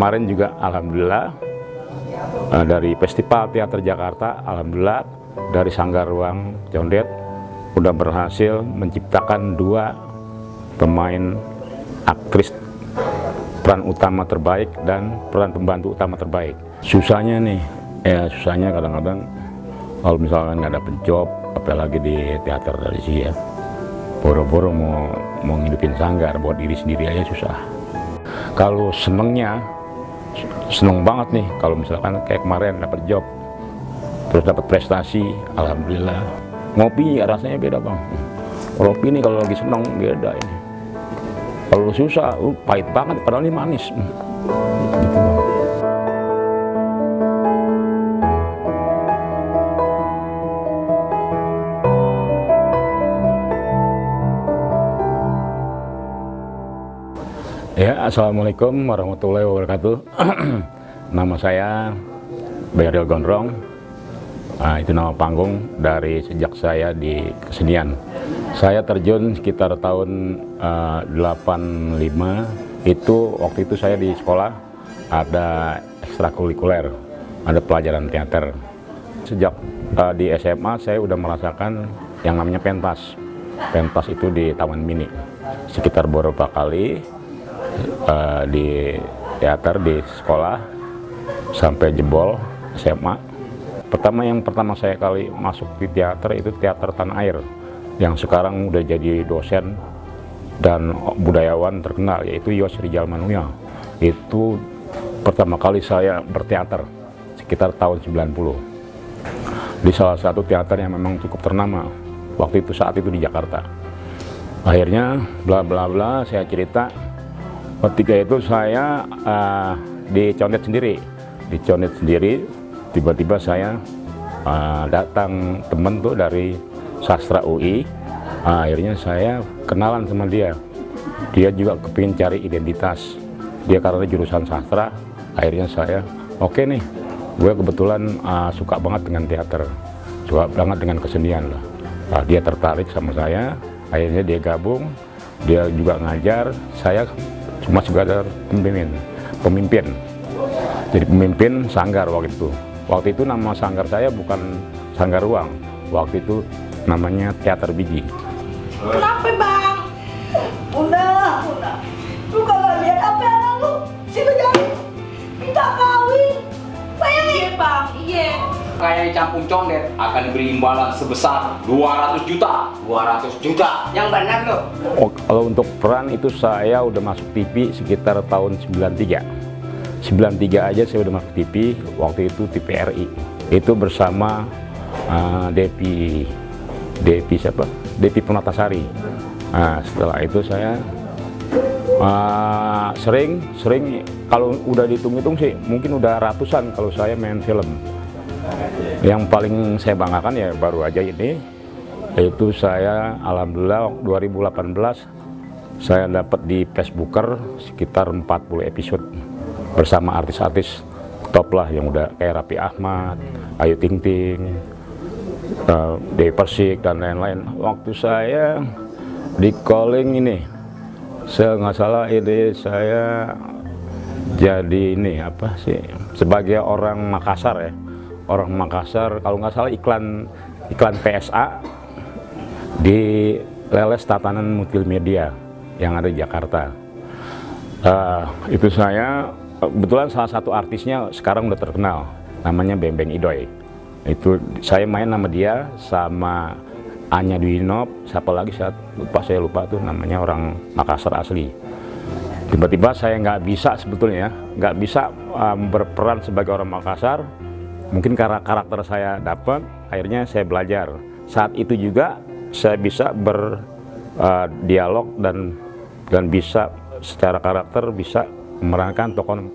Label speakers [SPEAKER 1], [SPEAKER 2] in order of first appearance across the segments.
[SPEAKER 1] Kemarin juga alhamdulillah dari Festival Teater Jakarta, alhamdulillah dari Sanggar Ruang Condet udah berhasil menciptakan 2 pemain aktris peran utama terbaik dan peran pembantu utama terbaik. Susahnya nih, susahnya kadang-kadang kalau misalkan nggak dapet job, apalagi di teater dari sini ya, boro-boro mau ngidupin sanggar buat diri sendiri aja susah. Kalau seneng banget nih kalau misalkan kayak kemarin dapat job, terus dapat prestasi, alhamdulillah. Ngopi rasanya beda bang. Kopi ini kalau lagi seneng beda ini. Kalau susah, pahit banget, padahal ini manis. Gitu bang. Ya, assalamualaikum warahmatullahi wabarakatuh. Nama saya Bayril Gondrong. Itu nama panggung dari sejak saya di kesenian. Saya terjun sekitar tahun 85. Itu waktu itu saya di sekolah ada ekstrakurikuler, ada pelajaran teater. Sejak di SMA saya udah merasakan yang namanya pentas. Pentas itu di Taman Mini. Sekitar beberapa kali di teater di sekolah sampai jebol SMA. Yang pertama saya kali masuk di teater itu teater Tanah Air yang sekarang udah jadi dosen dan budayawan terkenal, yaitu Yos Rijal Manuya. Itu pertama kali saya berteater sekitar tahun 90 di salah satu teater yang memang cukup ternama waktu itu, saat itu di Jakarta. Akhirnya bla bla bla saya cerita. Ketika itu saya dicondet sendiri, tiba-tiba saya datang temen tuh dari sastra UI. Akhirnya saya kenalan sama dia juga kepingin cari identitas, dia karena jurusan sastra. Akhirnya saya oke nih, gue kebetulan suka banget dengan teater, suka banget dengan kesenian lah. Dia tertarik sama saya, akhirnya dia gabung, dia juga ngajar, saya cuma sekedar pemimpin. Jadi pemimpin sanggar waktu itu. Waktu itu nama sanggar saya bukan Sanggar Ruang. Waktu itu namanya Teater Biji.
[SPEAKER 2] Kenapa bang? Udah. Lu kalau lihat apa yang lu? Si Bejari minta kawin. Bayangin. Iya bang, iya.
[SPEAKER 3] Kayak Campung Condet akan diberi imbalan sebesar 200 juta. Yang benar lo.
[SPEAKER 1] Kalau untuk peran itu saya udah masuk TV sekitar tahun 93 aja saya udah masuk TV. Waktu itu TVRI itu bersama Devi Permatasari. Setelah itu saya sering kalau udah dihitung-hitung sih mungkin udah ratusan kalau saya main film. Yang paling saya banggakan ya baru aja ini, itu saya alhamdulillah 2018 saya dapat di Facebooker sekitar 40 episode bersama artis-artis top lah yang udah kayak Raffi Ahmad, Ayu Ting Ting, Dewi Persik dan lain-lain. Waktu saya di calling ini, saya nggak salah ini saya jadi ini apa sih sebagai orang Makassar ya. Orang Makassar, kalau nggak salah iklan PSA di Leles Tatanan Multimedia yang ada di Jakarta. Itu saya kebetulan salah satu artisnya sekarang udah terkenal, namanya Bembeng Idoy. Itu saya main nama dia sama Anya Dwinop, siapa lagi saya lupa tuh namanya, orang Makassar asli. Tiba-tiba saya nggak bisa berperan sebagai orang Makassar. Mungkin karena karakter saya dapat, akhirnya saya belajar. Saat itu juga saya bisa berdialog dan bisa secara karakter bisa memerankan tokoh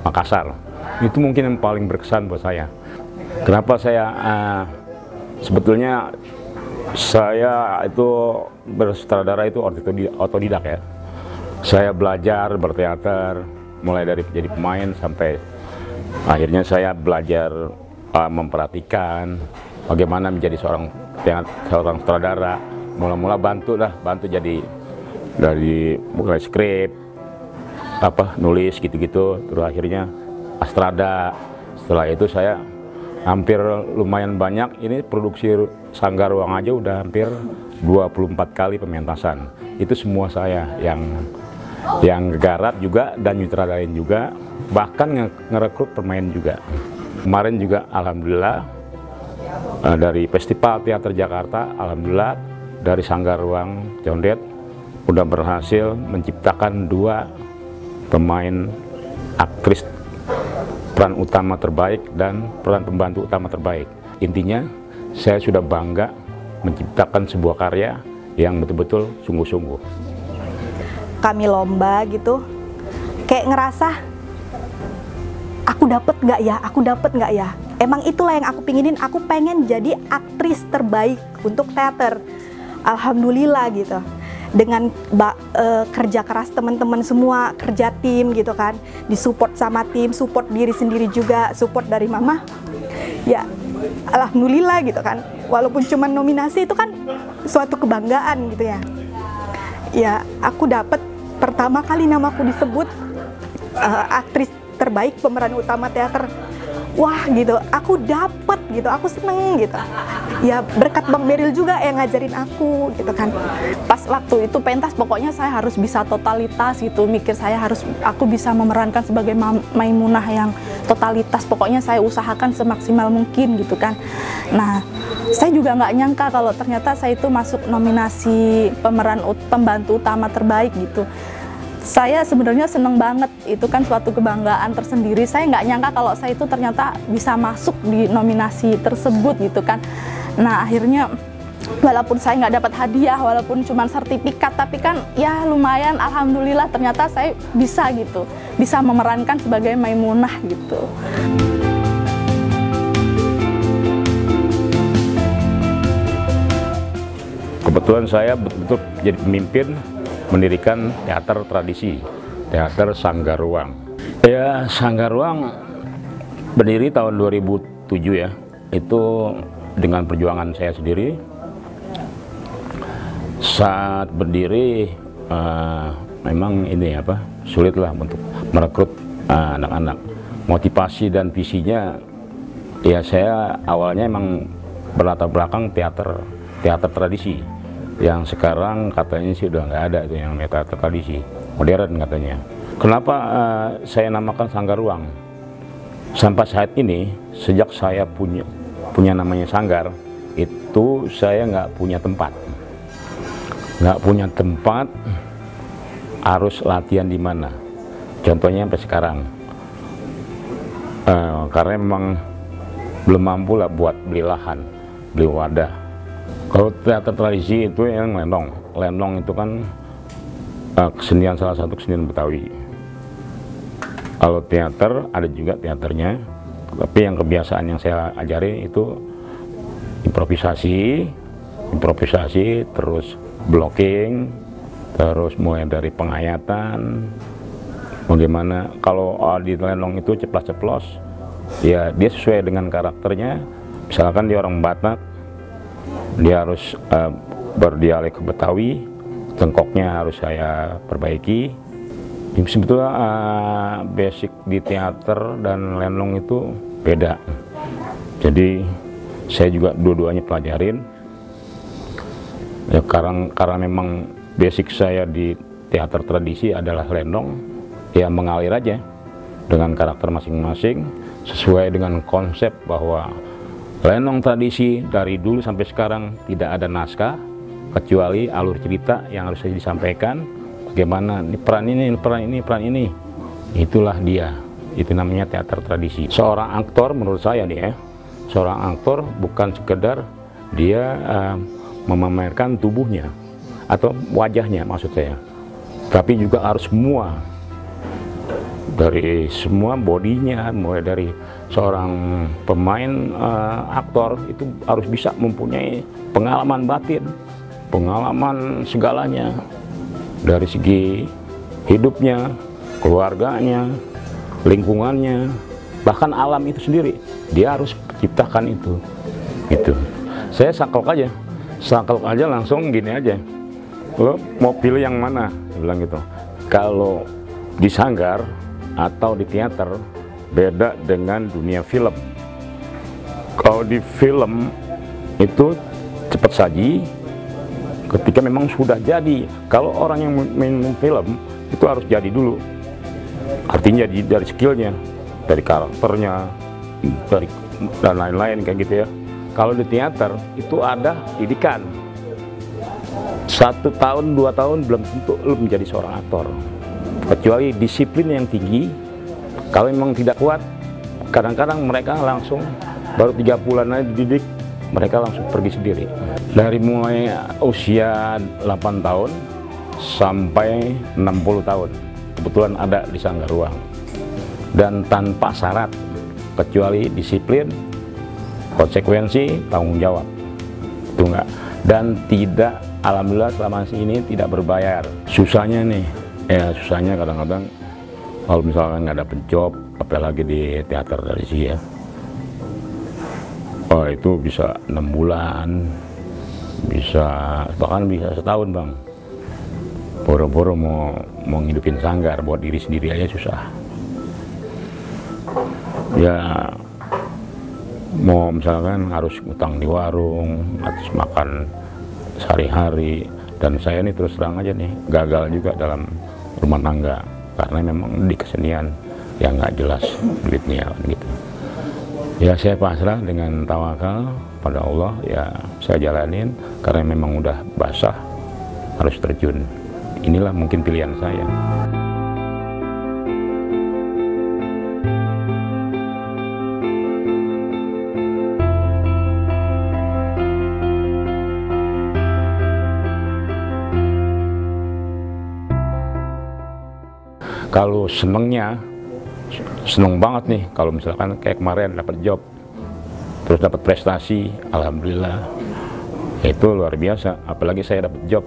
[SPEAKER 1] Makassar. Itu mungkin yang paling berkesan buat saya. Kenapa saya sebetulnya saya itu bersutradara itu otodidak ya. Saya belajar berteater mulai dari jadi pemain sampai akhirnya saya belajar memperhatikan bagaimana menjadi seorang sutradara. Mula-mula bantu jadi dari mulai skrip nulis gitu-gitu, terus akhirnya Astrada. Setelah itu saya hampir lumayan banyak, ini produksi Sanggar Ruang aja udah hampir 24 kali pementasan. Itu semua saya yang garap juga dan nyutradain juga, bahkan ngerekrut pemain juga. Kemarin juga alhamdulillah dari Festival Teater Jakarta, alhamdulillah dari Sanggar Ruang Condet udah berhasil menciptakan 2 pemain aktris peran utama terbaik dan peran pembantu utama terbaik. Intinya saya sudah bangga menciptakan sebuah karya yang betul-betul sungguh-sungguh.
[SPEAKER 2] Kami lomba gitu, kayak ngerasa aku dapet nggak ya, emang itulah yang aku pinginin. Aku pengen jadi aktris terbaik untuk teater. Alhamdulillah gitu, dengan kerja keras teman-teman semua, kerja tim gitu kan, disupport sama tim, support diri sendiri juga, support dari mama, ya alhamdulillah gitu kan. Walaupun cuma nominasi itu kan suatu kebanggaan gitu ya. Ya aku dapat pertama kali namaku disebut aktris terbaik pemeran utama teater. Wah gitu, aku dapet gitu, aku seneng gitu. Ya berkat Bang Beril juga yang ngajarin aku gitu kan.
[SPEAKER 4] Pas waktu itu pentas pokoknya saya harus bisa totalitas gitu, mikir aku bisa memerankan sebagai Maimunah yang totalitas. Pokoknya saya usahakan semaksimal mungkin gitu kan. Nah, saya juga nggak nyangka kalau ternyata saya itu masuk nominasi pemeran pembantu utama terbaik gitu. Saya sebenarnya seneng banget, itu kan suatu kebanggaan tersendiri. Saya nggak nyangka kalau saya itu ternyata bisa masuk di nominasi tersebut gitu kan. Nah akhirnya walaupun saya nggak dapat hadiah, walaupun cuma sertifikat, tapi kan ya lumayan, alhamdulillah ternyata saya bisa gitu, bisa memerankan sebagai Maimunah gitu.
[SPEAKER 1] Kebetulan saya betul-betul jadi pemimpin mendirikan teater tradisi, teater Sanggar Ruang. Ya, Sanggar Ruang berdiri tahun 2007 ya. Itu dengan perjuangan saya sendiri. Saat berdiri memang ini sulit lah untuk merekrut anak-anak. Motivasi dan visinya ya, saya awalnya emang berlatar belakang teater tradisi. Yang sekarang katanya sih udah nggak ada itu yang teater tradisi, modern katanya. Kenapa saya namakan Sanggar Ruang? Sampai saat ini, sejak saya punya namanya Sanggar, itu saya nggak punya tempat, harus latihan di mana. Contohnya sampai sekarang, karena memang belum mampu lah buat beli lahan, beli wadah. Kalau teater tradisi itu yang lenong itu kan kesenian, salah satu kesenian Betawi. Kalau teater ada juga teaternya, tapi yang kebiasaan yang saya ajari itu improvisasi, terus blocking, terus mulai dari penghayatan, bagaimana kalau di lenong itu ceplas-ceplos, ya dia sesuai dengan karakternya. Misalkan dia orang Batak, dia harus berdialek Betawi, tengkoknya harus saya perbaiki. Sebetulnya basic di teater dan lenong itu beda. Jadi saya juga dua-duanya pelajarin. Ya, karena memang basic saya di teater tradisi adalah lenong, ya mengalir aja dengan karakter masing-masing sesuai dengan konsep bahwa lenong tradisi dari dulu sampai sekarang tidak ada naskah kecuali alur cerita yang harus disampaikan. Bagaimana ini peran ini. Itulah dia. Itu namanya teater tradisi. Seorang aktor menurut saya nih ya, seorang aktor bukan sekedar dia memamerkan tubuhnya atau wajahnya maksud saya, tapi juga harus semua, dari semua bodinya, mulai dari seorang pemain aktor itu harus bisa mempunyai pengalaman batin, pengalaman segalanya dari segi hidupnya, keluarganya, lingkungannya, bahkan alam itu sendiri dia harus ciptakan itu. Gitu. Saya saklek aja langsung gini aja. Lo mau pilih yang mana? Dia bilang gitu. Kalau di sanggar atau di teater beda dengan dunia film. Kalau di film itu cepat saji ketika memang sudah jadi. Kalau orang yang main film itu harus jadi dulu. Artinya dari skillnya, dari karakternya, dari dan lain-lain kayak gitu ya. Kalau di teater itu ada didikan. 1 tahun, 2 tahun belum tentu lu menjadi seorang aktor. Kecuali disiplin yang tinggi. Kalau memang tidak kuat, kadang-kadang mereka langsung baru 3 bulan aja dididik, mereka langsung pergi sendiri. Dari mulai usia 8 tahun sampai 60 tahun. Kebetulan ada di Sanggar Ruang. Dan tanpa syarat, kecuali disiplin, konsekuensi, tanggung jawab. Itu enggak. Dan tidak, alhamdulillah selama ini tidak berbayar. Susahnya nih, ya susahnya kadang-kadang kalau misalkan nggak dapet job, apalagi di teater dari sini ya. Oh itu bisa 6 bulan, bisa bahkan bisa setahun bang. Boro-boro mau ngidupin sanggar buat diri sendiri aja susah. Ya mau misalkan harus utang di warung, harus makan sehari-hari, dan saya ini terus terang aja nih gagal juga dalam rumah tangga karena memang di kesenian yang nggak jelas duitnya gitu. Ya saya pasrah dengan tawakal pada Allah, ya saya jalanin karena memang udah basah harus terjun. Inilah mungkin pilihan saya. Kalau senengnya, seneng banget nih kalau misalkan kayak kemarin dapat job, terus dapat prestasi, alhamdulillah, itu luar biasa. Apalagi saya dapat job,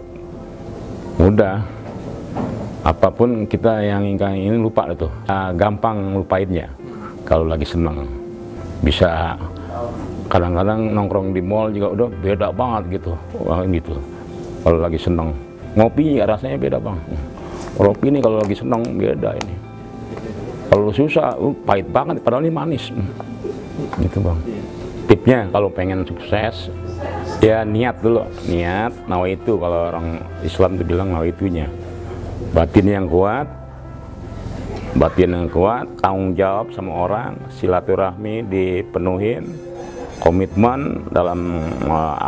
[SPEAKER 1] mudah. Apapun kita yang ini lupa itu, gampang lupainnya. Kalau lagi seneng, bisa kadang-kadang nongkrong di mall juga udah beda banget gitu, wah gitu. Kalau lagi seneng, ngopi rasanya beda bang. Kopi ini kalau lagi seneng beda ini. Kalau susah, pahit banget, padahal ini manis. Gitu bang. Tipnya kalau pengen sukses, ya niat dulu. Niat, nawaitu, kalau orang Islam itu bilang nawaitunya. Batin yang kuat, tanggung jawab sama orang, silaturahmi dipenuhin, komitmen dalam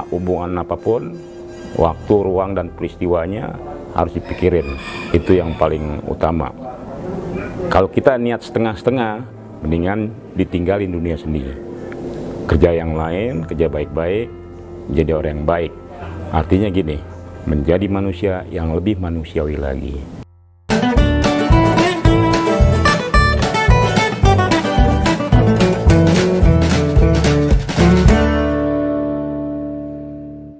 [SPEAKER 1] hubungan apapun, waktu, ruang, dan peristiwanya harus dipikirin. Itu yang paling utama. Kalau kita niat setengah-setengah, mendingan ditinggalin dunia sendiri. Kerja yang lain, kerja baik-baik, jadi orang yang baik. Artinya gini, menjadi manusia yang lebih manusiawi lagi.